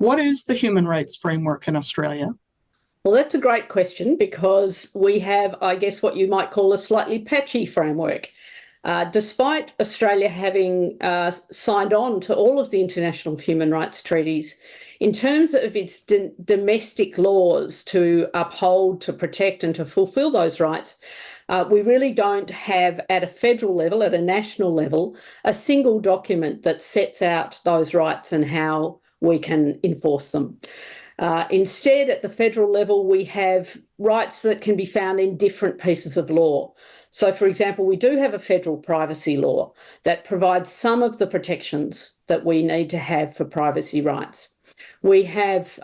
What is the human rights framework in Australia? Well, that's a great question because we have, I guess, what you might call a slightly patchy framework. Despite Australia having signed on to all of the international human rights treaties, in terms of its domestic laws to uphold, to protect and to fulfil those rights, we really don't have at a federal level, at a national level, a single document that sets out those rights and how we can enforce them. Instead, at the federal level, we have rights that can be found in different pieces of law. So, for example, we do have a federal privacy law that provides some of the protections that we need to have for privacy rights. We have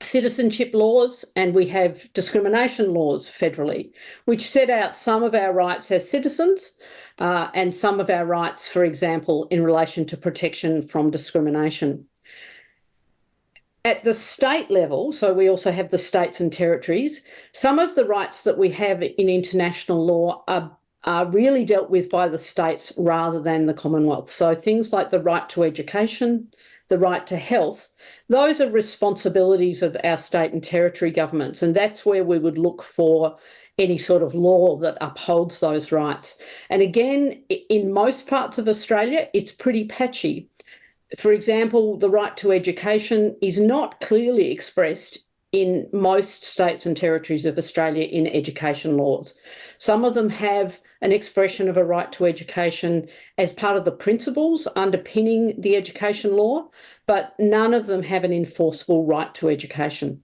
citizenship laws and we have discrimination laws federally, which set out some of our rights as citizens and some of our rights, for example, in relation to protection from discrimination. At the state level, so we also have the states and territories, some of the rights that we have in international law are really dealt with by the states rather than the Commonwealth. So things like the right to education, the right to health, those are responsibilities of our state and territory governments, and that's where we would look for any sort of law that upholds those rights. And again, in most parts of Australia, it's pretty patchy. For example, the right to education is not clearly expressed in most states and territories of Australia in education laws. Some of them have an expression of a right to education as part of the principles underpinning the education law, but none of them have an enforceable right to education.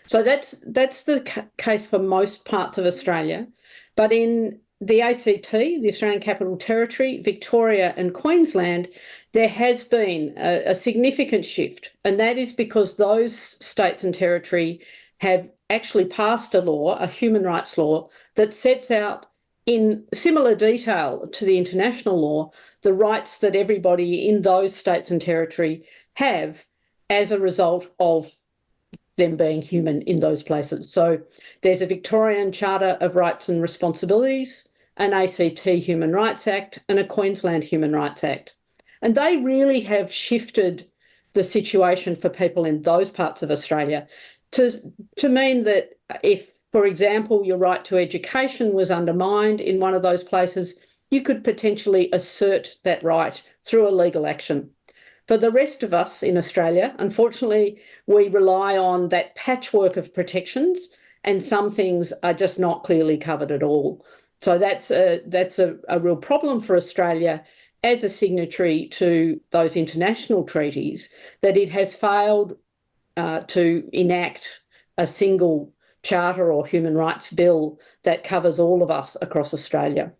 So that's the case for most parts of Australia. But in the ACT, the Australian Capital Territory, Victoria and Queensland, there has been a significant shift, and that is because those states and territory have actually passed a law, a human rights law, that sets out in similar detail to the international law the rights that everybody in those states and territory have as a result of them being human in those places. So there's a Victorian Charter of Rights and Responsibilities, an ACT Human Rights Act, and a Queensland Human Rights Act. And they really have shifted the situation for people in those parts of Australia to mean that if, for example, your right to education was undermined in one of those places, you could potentially assert that right through a legal action. For the rest of us in Australia, unfortunately, we rely on that patchwork of protections, and some things are just not clearly covered at all. So that's a real problem for Australia as a signatory to those international treaties, that it has failed to enact a single charter or human rights bill that covers all of us across Australia.